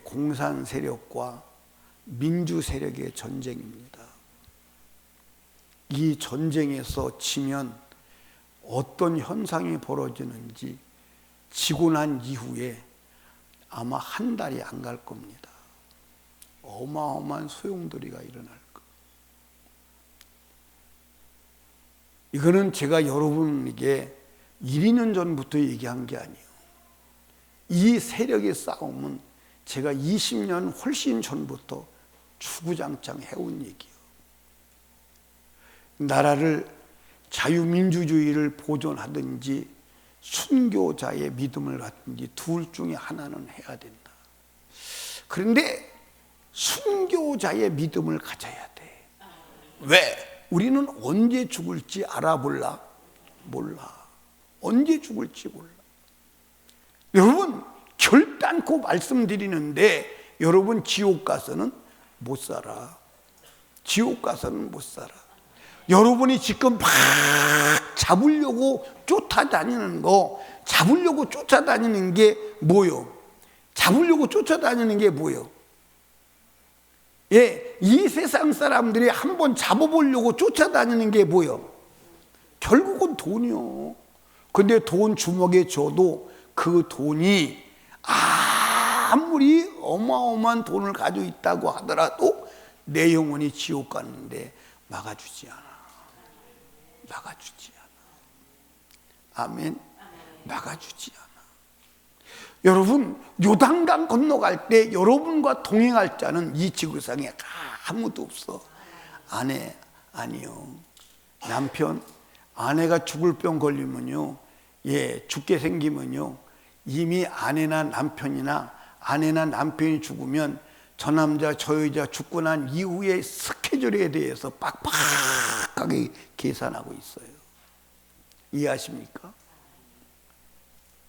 Speaker 1: 공산 세력과 민주 세력의 전쟁입니다. 이 전쟁에서 지면 어떤 현상이 벌어지는지 지고 난 이후에 아마 한 달이 안 갈 겁니다. 어마어마한 소용돌이가 일어날 거예요. 이거는 제가 여러분에게 1, 2년 전부터 얘기한 게 아니에요. 이 세력의 싸움은 제가 20년 훨씬 전부터 주구장창 해온 얘기예요. 나라를 자유민주주의를 보존하든지 순교자의 믿음을 갖든지 둘 중에 하나는 해야 된다. 그런데 순교자의 믿음을 가져야 돼. 왜? 우리는 언제 죽을지 알아볼라? 몰라. 언제 죽을지 몰라. 여러분, 결단코 말씀드리는데 여러분 지옥 가서는 못 살아. 지옥 가서는 못 살아. 여러분이 지금 막 잡으려고 쫓아다니는 거, 잡으려고 쫓아다니는 게 뭐요? 잡으려고 쫓아다니는 게 뭐요? 예, 이 세상 사람들이 한번 잡아보려고 쫓아다니는 게 뭐요? 결국은 돈이요. 근데 돈 주먹에 줘도 그 돈이 아무리 어마어마한 돈을 가지고 있다고 하더라도 내 영혼이 지옥 갔는데 막아주지 않아. 막아주지 않아. 아멘. 막아주지 않아. 여러분, 요단강 건너갈 때 여러분과 동행할 자는 이 지구상에 아무도 없어. 아내, 아니요. 남편, 아내가 죽을 병 걸리면요, 예, 죽게 생기면요, 이미 아내나 남편이나 아내나 남편이 죽으면 저 남자 저 여자 죽고 난 이후의 스케줄에 대해서 빡빡하게 계산하고 있어요. 이해하십니까?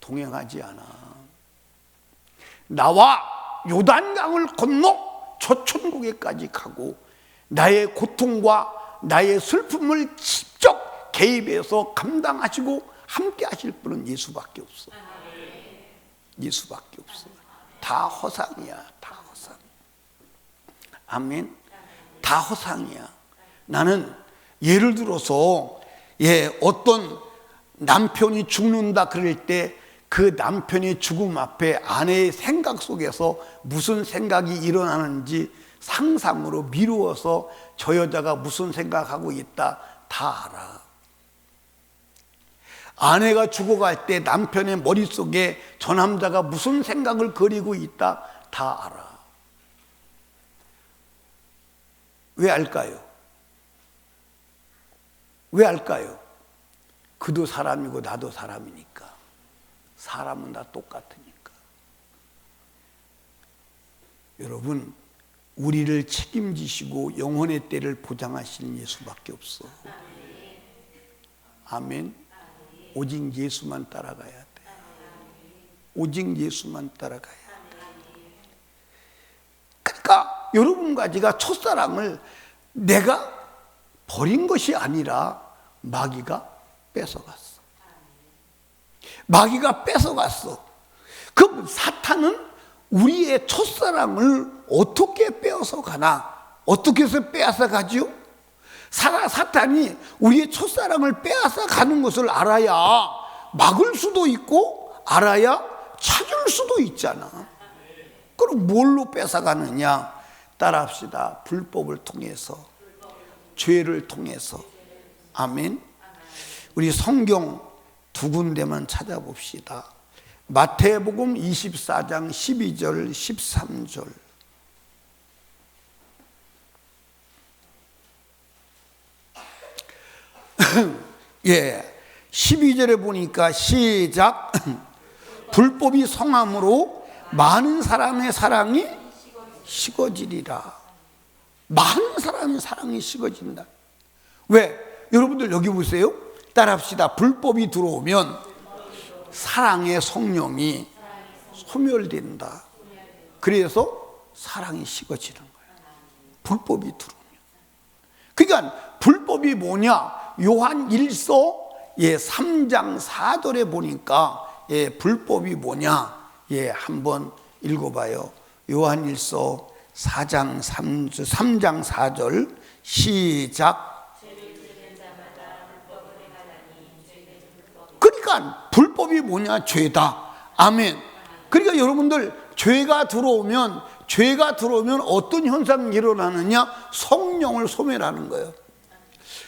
Speaker 1: 동행하지 않아. 나와 요단강을 건너 저 천국에까지 가고 나의 고통과 나의 슬픔을 직접 개입해서 감당하시고 함께 하실 분은 예수밖에 없어. 예수밖에 없어. 다 허상이야. 다 허상. 아멘. 다 허상이야. 나는 예를 들어서 어떤 남편이 죽는다 그럴 때 그 남편의 죽음 앞에 아내의 생각 속에서 무슨 생각이 일어나는지 상상으로 미루어서 저 여자가 무슨 생각하고 있다 다 알아. 아내가 죽어갈 때 남편의 머릿속에 저 남자가 무슨 생각을 그리고 있다 다 알아. 왜 알까요? 왜 알까요? 그도 사람이고 나도 사람이니까. 사람은 다 똑같으니까. 여러분, 우리를 책임지시고 영혼의 때를 보장하시는 예수밖에 없어. 아멘. 오직 예수만 따라가야 돼. 오직 예수만 따라가야 돼. 그러니까 여러분과 제가 첫사랑을 내가 버린 것이 아니라 마귀가 뺏어갔어. 마귀가 뺏어갔어. 그럼 사탄은 우리의 첫사랑을 어떻게 빼앗아 가나? 어떻게 해서 빼앗아 가지요? 사탄이 우리의 첫사랑을 빼앗아 가는 것을 알아야 막을 수도 있고 알아야 찾을 수도 있잖아. 그럼 뭘로 뺏어가느냐? 따라합시다. 불법을 통해서, 죄를 통해서. 아멘. 우리 성경 두 군데만 찾아봅시다. 마태복음 24장 12절 13절. 예, 12절에 보니까 시작. 불법이 성함으로 많은 사람의 사랑이 식어지리라. 많은 사람의 사랑이 식어진다. 왜? 여러분들 여기 보세요. 따라합시다. 불법이 들어오면 사랑의 성령이 소멸된다. 그래서 사랑이 식어지는 거예요. 불법이 들어오면. 그러니까 불법이 뭐냐? 요한 1서 3장 4절에 보니까 불법이 뭐냐? 한번 읽어봐요. 요한 1서 3장 4절 시작. 그러니까 불법이 뭐냐? 죄다. 아멘. 그러니까 여러분들 죄가 들어오면 어떤 현상이 일어나느냐? 성령을 소멸하는 거예요.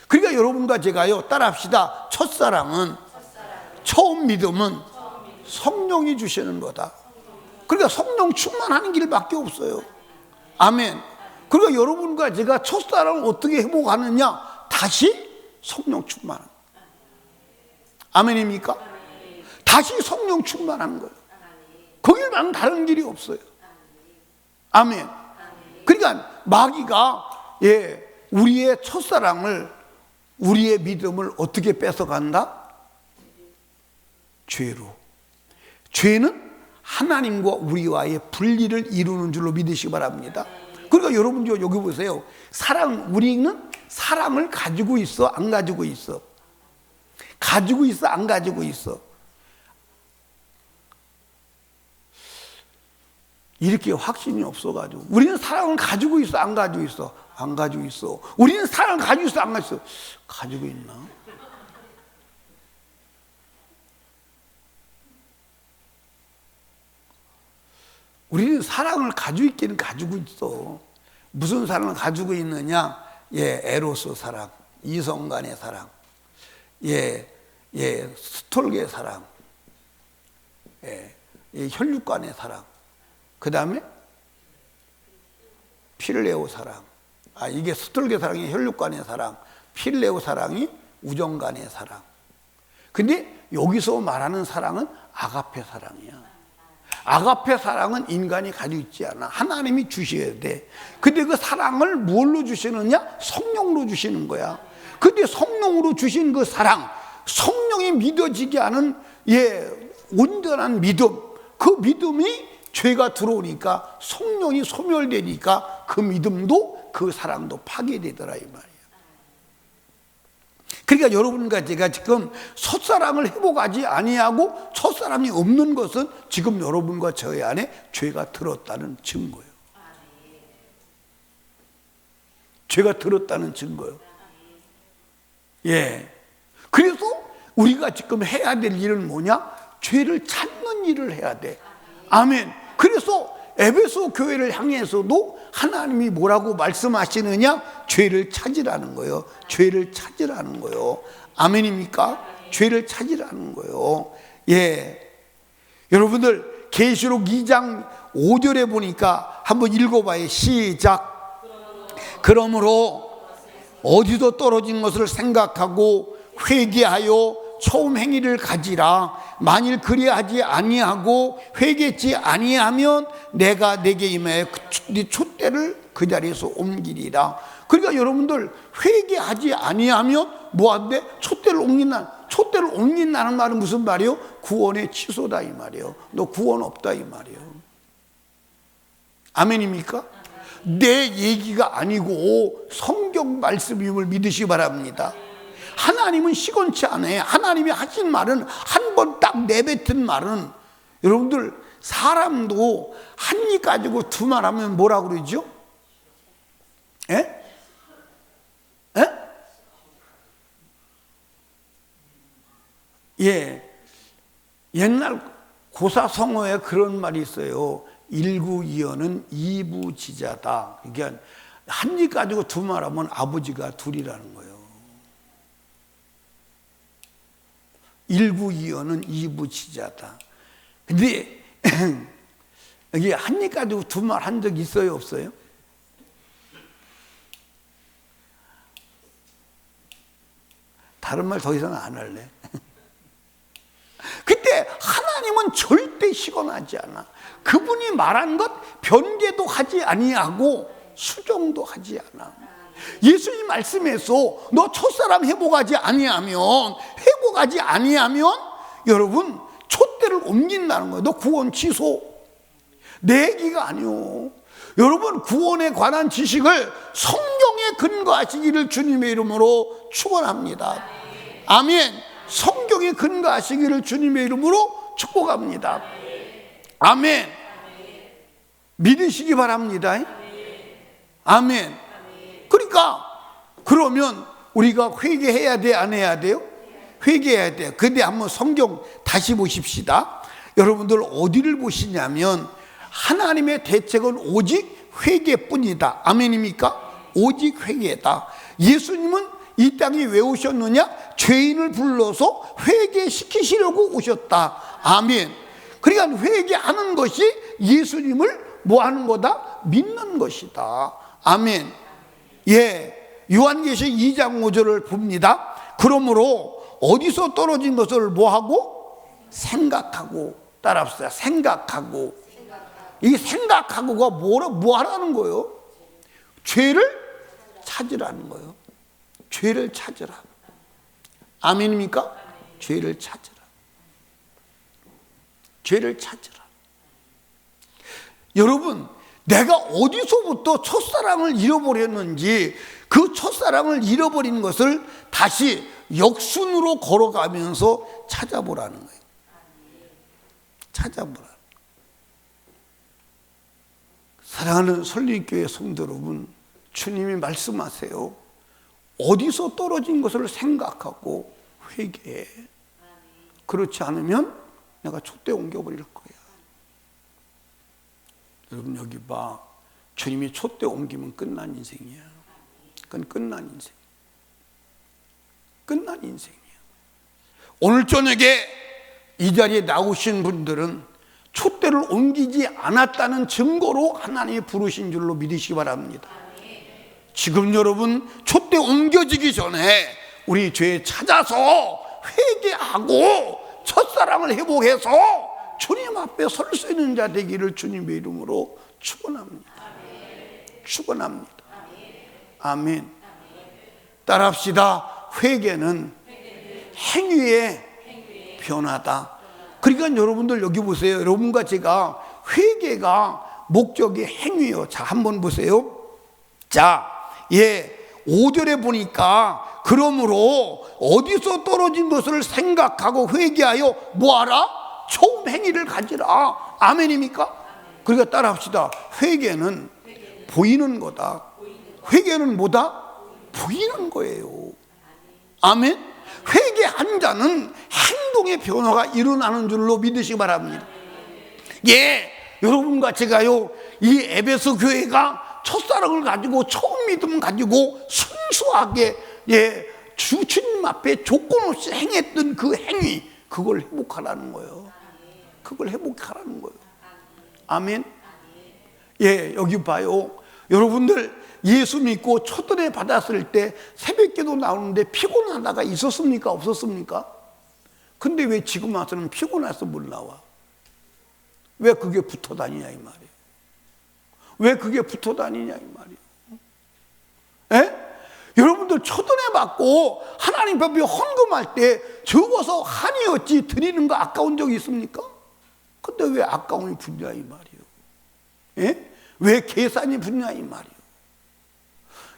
Speaker 1: 그러니까 여러분과 제가요, 따라합시다. 첫사랑은, 처음 믿음은 성령이 주시는 거다. 그러니까 성령 충만하는 길밖에 없어요. 아멘. 그러니까 여러분과 제가 첫사랑을 어떻게 회복하느냐? 다시 성령 충만한. 아멘입니까? 다시 성령 충만한 거예요. 거길 말고 다른 길이 없어요. 아멘. 그러니까 마귀가 우리의 첫사랑을, 우리의 믿음을 어떻게 뺏어간다? 죄로. 죄는 하나님과 우리와의 분리를 이루는 줄로 믿으시기 바랍니다. 그러니까 여러분 여기 보세요. 우리는 사랑을 가지고 있어, 안 가지고 있어? 가지고 있어, 안 가지고 있어? 이렇게 확신이 없어가지고 우리는 사랑을 가지고 있어, 안 가지고 있어? 안 가지고 있어. 우리는 사랑을 가지고 있어, 안 가지고 있어? 가지고 있나? 우리는 사랑을 가지고 있기는 가지고 있어. 무슨 사랑을 가지고 있느냐? 에로스 사랑, 이성 간의 사랑, 스톨게 사랑, 혈육 간의 사랑, 그 다음에 필레오 사랑. 이게 스톨게 사랑이 혈육 간의 사랑, 필레오 사랑이 우정 간의 사랑. 근데 여기서 말하는 사랑은 아가페 사랑이야. 아가페 사랑은 인간이 가지고 있지 않아. 하나님이 주셔야 돼. 근데 그 사랑을 뭘로 주시느냐? 성령으로 주시는 거야. 근데 성령으로 주신 그 사랑, 성령이 믿어지게 하는 온전한 믿음, 그 믿음이 죄가 들어오니까 성령이 소멸되니까 그 믿음도 그 사랑도 파괴되더라 이 말이야. 그러니까 여러분과 제가 지금 첫사랑을 회복하지 아니하고 첫사랑이 없는 것은 지금 여러분과 저의 안에 죄가 들었다는 증거예요. 죄가 들었다는 증거예요. 그래서 우리가 지금 해야 될 일은 뭐냐? 죄를 찾는 일을 해야 돼. 아멘. 그래서 에베소 교회를 향해서도 하나님이 뭐라고 말씀하시느냐? 죄를 찾으라는 거예요. 죄를 찾으라는 거예요. 아멘입니까? 죄를 찾으라는 거예요. 여러분들 계시록 2장 5절에 보니까 한번 읽어봐요. 시작. 그러므로 어디서 떨어진 것을 생각하고 회개하여 처음 행위를 가지라. 만일 그리하지 아니하고 회개치 아니하면 내가 내게 임하여 네 촛대를 그 자리에서 옮기리라. 그러니까 여러분들 회개하지 아니하면 뭐한대? 촛대를 옮긴다. 촛대를 옮긴다는 말은 무슨 말이요? 구원의 취소다 이 말이에요. 너 구원 없다 이 말이에요. 아멘입니까? 내 얘기가 아니고 성경 말씀임을 믿으시기 바랍니다. 하나님은 시건치 않아요. 하나님이 하신 말은 한 번 딱 내뱉은 말은, 여러분들 사람도 한 입 가지고 두 말 하면 뭐라고 그러죠? 옛날 고사성어에 그런 말이 있어요. 일구이어는 이부지자다. 그러니까 한 입 가지고 두 말 하면 아버지가 둘이라는 거예요. 일구이어는 이부지자다. 근데 여기 한 입 가지고 두 말 한 적 있어요, 없어요? 다른 말 더 이상 안 할래. 그때 하나님은 절대 시건하지 않아. 그분이 말한 것 변개도 하지 아니하고 수정도 하지 않아. 예수님 말씀에서 너 첫사랑 회복하지 아니하면, 회복하지 아니하면 여러분 촛대를 옮긴다는 거예요. 너 구원 취소. 내 얘기가 아니요. 여러분 구원에 관한 지식을 성경에 근거하시기를 주님의 이름으로 축원합니다. 아멘. 성경에 근거하시기를 주님의 이름으로 축복합니다. 아멘. 믿으시기 바랍니다. 아멘. 그러니까 그러면 우리가 회개해야 돼, 안 해야 돼요? 회개해야 돼요. 근데 한번 성경 다시 보십시다. 여러분들 어디를 보시냐면 하나님의 대책은 오직 회개뿐이다. 아멘입니까? 오직 회개다. 예수님은 이 땅에 왜 오셨느냐? 죄인을 불러서 회개시키시려고 오셨다. 아멘. 그러니까 회개하는 것이 예수님을 뭐 하는 거다? 믿는 것이다. 아멘. 요한계시록 2장 5절을 봅니다. 그러므로 어디서 떨어진 것을 뭐하고? 생각하고. 따라합시다. 생각하고. 이 생각하고가 뭐 하라는 거예요? 죄를 찾으라는 거예요. 죄를 찾으라. 아멘입니까? 죄를 찾으라. 죄를 찾으라. 여러분, 내가 어디서부터 첫사랑을 잃어버렸는지 그 첫사랑을 잃어버린 것을 다시 역순으로 걸어가면서 찾아보라는 거예요. 찾아보라. 사랑하는 설립교회 성도 여러분, 주님이 말씀하세요. 어디서 떨어진 것을 생각하고 회개해. 그렇지 않으면 내가 촛대 옮겨버릴 거야. 여러분 여기 봐. 주님이 촛대 옮기면 끝난 인생이야. 그건 끝난 인생. 끝난 인생이야. 오늘 저녁에 이 자리에 나오신 분들은 촛대를 옮기지 않았다는 증거로 하나님이 부르신 줄로 믿으시기 바랍니다. 지금 여러분 촛대 옮겨지기 전에 우리 죄 찾아서 회개하고 첫사랑을 회복해서 주님 앞에 설 수 있는 자 되기를 주님의 이름으로 축원합니다. 축원합니다. 아멘. 따라합시다. 회개는 행위의 변화다. 그러니까 여러분들 여기 보세요. 여러분과 제가 회개가 목적이 행위예요. 자, 한번 보세요. 자, 5절에 보니까 그러므로 어디서 떨어진 것을 생각하고 회개하여 뭐하라? 좋은 행위를 가지라. 아멘입니까? 그러니까 따라합시다. 회개는 보이는 거다. 회개는 뭐다? 보이는 거예요. 아멘. 회개한 자는 행동의 변화가 일어나는 줄로 믿으시기 바랍니다. 여러분과 제가요, 이 에베소 교회가 첫사랑을 가지고 처음 믿음 가지고 순수하게 주님 앞에 조건 없이 행했던 그 행위, 그걸 회복하라는 거예요. 그걸 회복하라는 거예요. 아멘. 여기 봐요. 여러분들 예수 믿고 첫은혜 받았을 때 새벽기도 나오는데 피곤하다가 있었습니까? 없었습니까? 근데 왜 지금 와서는 피곤해서 못 나와? 왜 그게 붙어 다니냐 이 말이에요. 왜 그게 붙어 다니냐 이 말이에요. 여러분들 첫은혜 받고 하나님 앞에 헌금할 때 적어서 한이 어찌 드리는 거 아까운 적이 있습니까? 근데 왜 아까움이 붙냐 이 말이에요. 왜 계산이 붙냐 이 말이에요.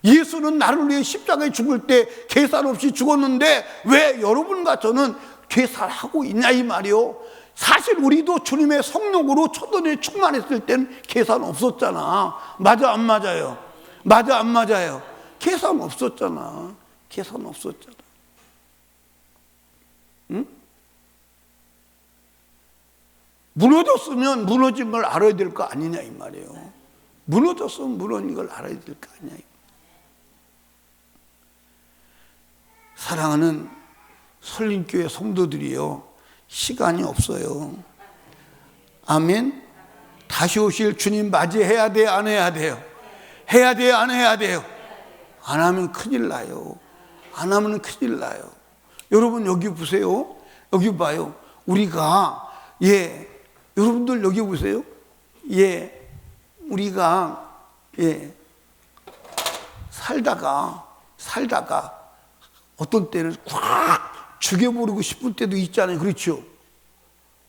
Speaker 1: 예수는 나를 위해 십자가에 죽을 때 계산 없이 죽었는데 왜 여러분과 저는 계산하고 있냐 이 말이요. 사실 우리도 주님의 성령으로 첫은혜 충만했을 때는 계산 없었잖아. 맞아 안 맞아요? 맞아 안 맞아요? 계산 없었잖아. 계산 없었잖아. 응? 무너졌으면 무너진 걸 알아야 될 거 아니냐 이 말이에요. 무너졌으면 무너진 걸 알아야 될 거 아니냐. 사랑하는 설림교회 성도들이요, 시간이 없어요. 아멘. 다시 오실 주님 맞이해야 돼, 안 해야 돼요? 해야 돼요, 안 해야 돼요? 안 하면 큰일 나요. 안 하면 큰일 나요. 여러분 여기 보세요. 여기 봐요. 우리가 여러분들 여기 보세요. 우리가 살다가 어떤 때는 꽉 죽여버리고 싶을 때도 있잖아요. 그렇죠?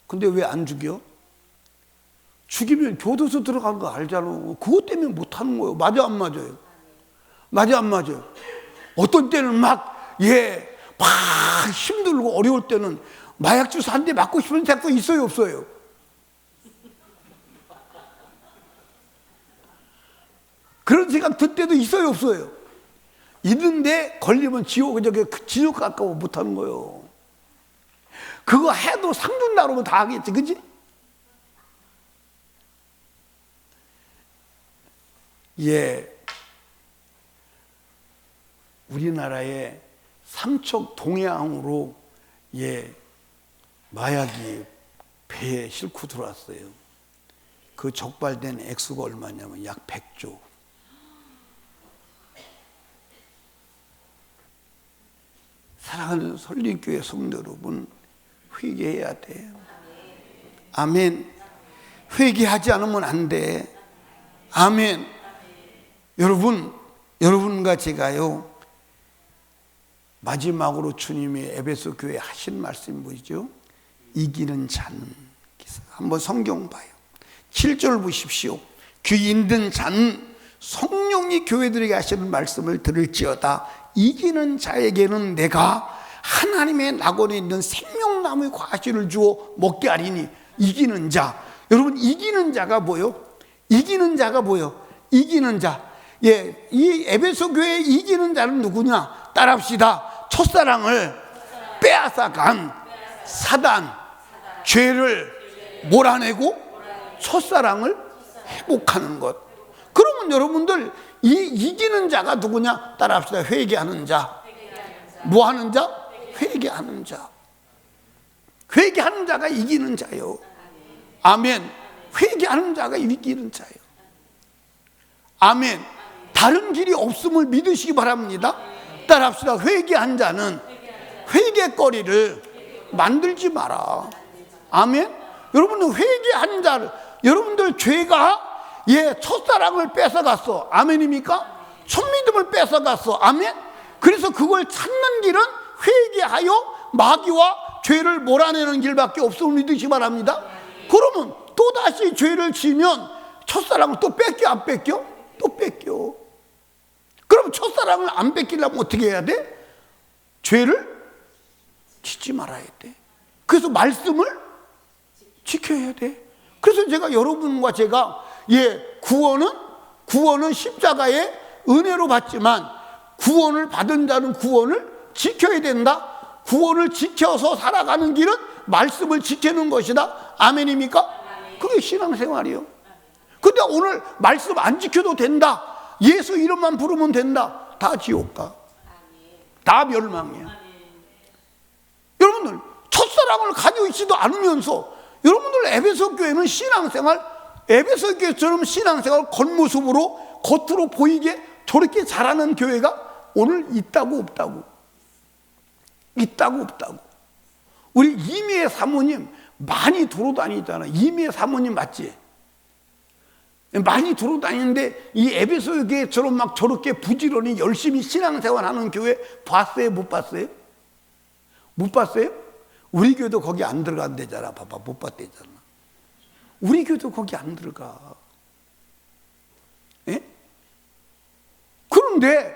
Speaker 1: 근데 왜 안 죽여? 죽이면 교도소 들어간 거 알잖아. 그것 때문에 못하는 거예요. 맞아 안 맞아요? 맞아 안 맞아요? 어떤 때는 막 힘들고 어려울 때는 마약 주사 한 대 맞고 싶은 생각도 있어요 없어요? 그런 생각 들 때도 있어요 없어요? 있는데 걸리면 지옥 가까워 못하는 거예요. 그거 해도 상 준다 그러면 다 하겠지, 그지? 우리나라에 삼척 동해항으로 마약이 배에 싣고 들어왔어요. 그 적발된 액수가 얼마냐면 약 100조. 사랑하는 설립교회 성도 여러분, 회개해야 돼. 아멘. 회개하지 않으면 안 돼. 아멘. 여러분과 제가요, 마지막으로 주님이 에베소 교회에 하신 말씀이 뭐죠? 이기는 자는 기사. 한번 성경 봐요. 7절 보십시오. 귀 있는 자는 성령이 교회들에게 하시는 말씀을 들을지어다. 이기는 자에게는 내가 하나님의 낙원에 있는 생명나무의 과실을 주어 먹게 하리니. 이기는 자. 여러분, 이기는 자가 뭐요? 이기는 자가 뭐요? 이기는 자. 예, 이 에베소 교회의 이기는 자는 누구냐? 따라합시다. 첫사랑을 빼앗아간 사단, 죄를 몰아내고 첫사랑을 회복하는 것. 그러면 여러분들, 이 이기는 자가 누구냐? 따라합시다. 회개하는 자. 뭐 하는 자? 회개하는 자. 회개하는 자가 이기는 자요. 아멘. 회개하는 자가 이기는 자요. 아멘. 다른 길이 없음을 믿으시기 바랍니다. 따라합시다. 회개한 자는 회개거리를 만들지 마라. 아멘. 여러분들 회개한 자를, 여러분들 죄가 첫사랑을 뺏어갔어. 아멘입니까? 첫믿음을 뺏어갔어. 아멘. 그래서 그걸 찾는 길은 회개하여 마귀와 죄를 몰아내는 길밖에 없음을 믿으시기 바랍니다. 그러면 또다시 죄를 지면 첫사랑을 또 뺏겨 안 뺏겨? 또 뺏겨. 그럼 첫사랑을 안 뺏기려면 어떻게 해야 돼? 죄를 짓지 말아야 돼. 그래서 말씀을 지켜야 돼. 그래서 제가 여러분과 제가 구원은 십자가의 은혜로 받지만 구원을 받은 자는 구원을 지켜야 된다. 구원을 지켜서 살아가는 길은 말씀을 지키는 것이다. 아멘입니까? 그게 신앙생활이요. 근데 오늘 말씀 안 지켜도 된다. 예수 이름만 부르면 된다. 다 지옥 가. 다 멸망이야. 여러분들, 첫사랑을 가지고 있지도 않으면서 여러분들 에베소 교회는 신앙생활, 에베소 교회처럼 신앙생활 겉모습으로 겉으로 보이게 저렇게 잘하는 교회가 오늘 있다고 없다고? 있다고 없다고? 우리 이미애 사모님 많이 돌아다니잖아. 이미애 사모님 맞지? 많이 돌아다니는데 이 에베소 교회처럼 막 저렇게 부지런히 열심히 신앙생활하는 교회 봤어요? 못 봤어요? 못 봤어요? 우리 교회도 거기 안 들어간대잖아. 봐봐, 못 봤대잖아. 우리 교회도 거기 안 들어가. 예? 그런데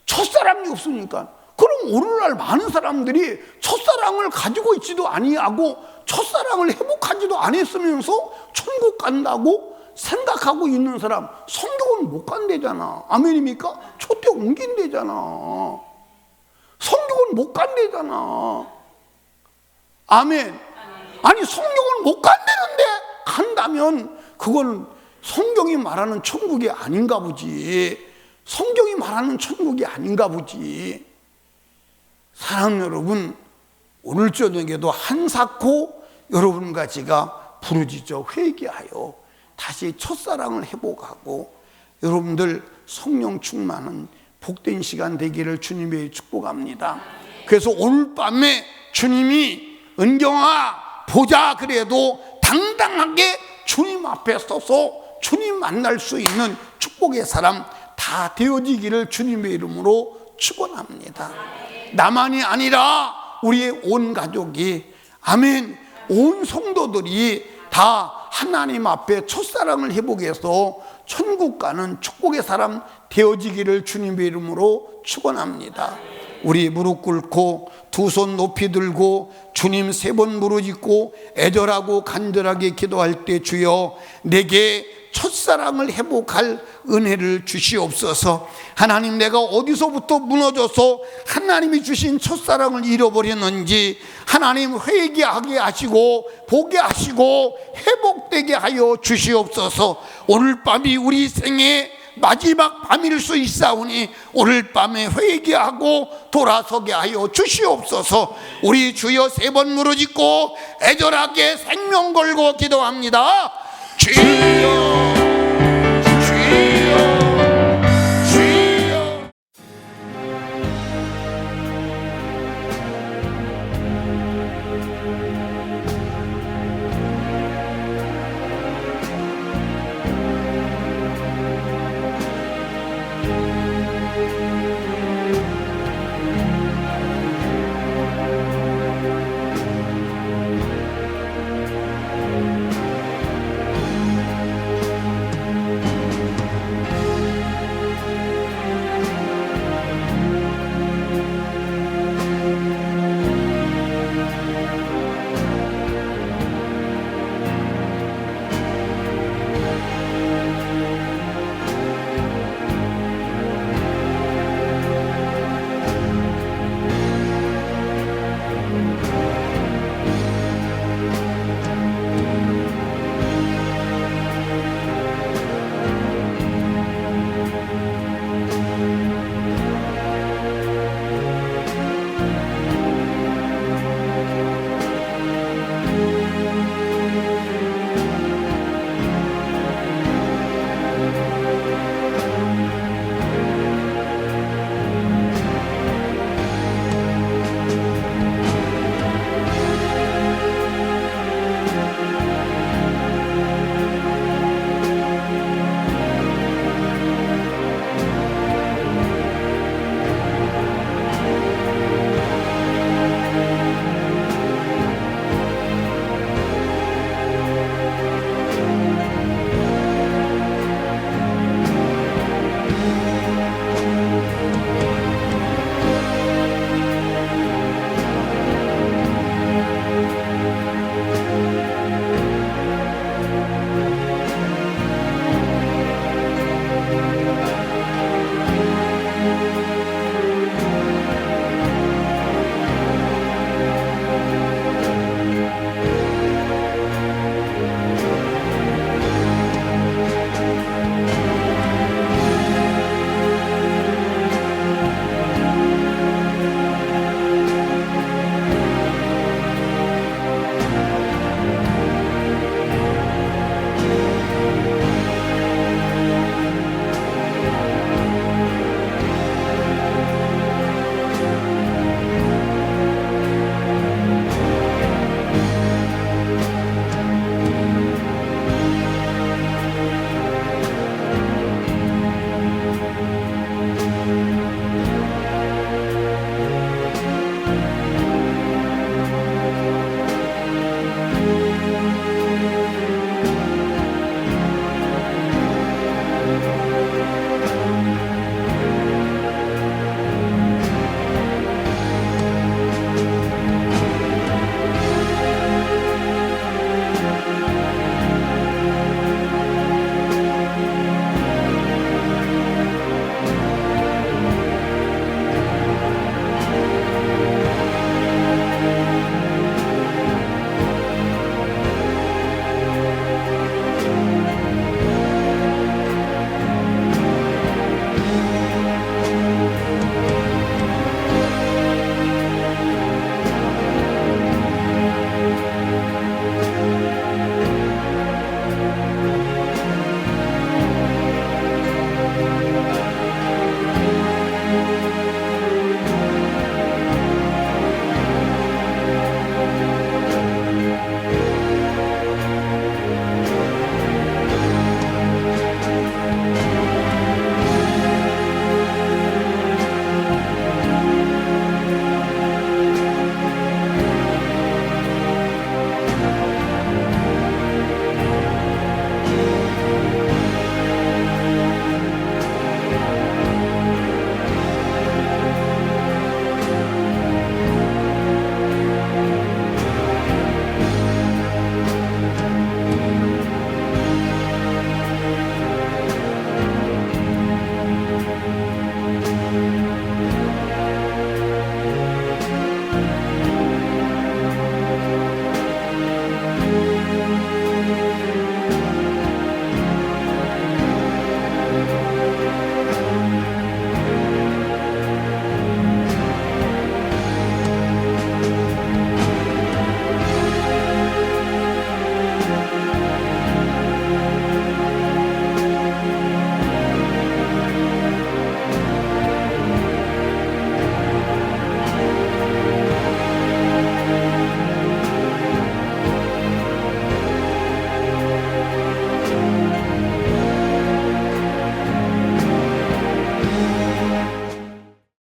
Speaker 1: 첫사랑이 없으니까. 그럼 오늘날 많은 사람들이 첫사랑을 가지고 있지도 아니하고 첫사랑을 회복하지도 않았으면서 천국 간다고 생각하고 있는 사람, 성경은 못 간대잖아. 아멘입니까? 초대 옮긴대잖아. 성경은 못 간대잖아. 아멘. 아니, 성경은 못 간다는데 간다면 그건 성경이 말하는 천국이 아닌가 보지. 성경이 말하는 천국이 아닌가 보지. 사랑하는 여러분, 오늘 저녁에도 한사코 여러분과 제가 부르짖어 회개하여 다시 첫사랑을 회복하고 여러분들 성령 충만한 복된 시간 되기를 주님의 축복합니다. 그래서 오늘 밤에 주님이 은경아 보자 그래도 당당하게 주님 앞에 서서 주님 만날 수 있는 축복의 사람 다 되어지기를 주님의 이름으로 축원합니다. 나만이 아니라 우리의 온 가족이, 아멘, 온 성도들이 다 하나님 앞에 첫사랑을 회복해서 천국 가는 축복의 사람 되어지기를 주님의 이름으로 축원합니다. 우리 무릎 꿇고 두 손 높이 들고 주님 3번 부르짖고 애절하고 간절하게 기도할 때 주여 내게 첫사랑을 회복할 은혜를 주시옵소서. 하나님, 내가 어디서부터 무너져서 하나님이 주신 첫사랑을 잃어버렸는지 하나님 회개하게 하시고 보게 하시고 회복되게 하여 주시옵소서. 오늘 밤이 우리 생의 마지막 밤일 수 있사오니 오늘 밤에 회개하고 돌아서게 하여 주시옵소서. 우리 주여 3번 무릎짓고 애절하게 생명 걸고 기도합니다. 주여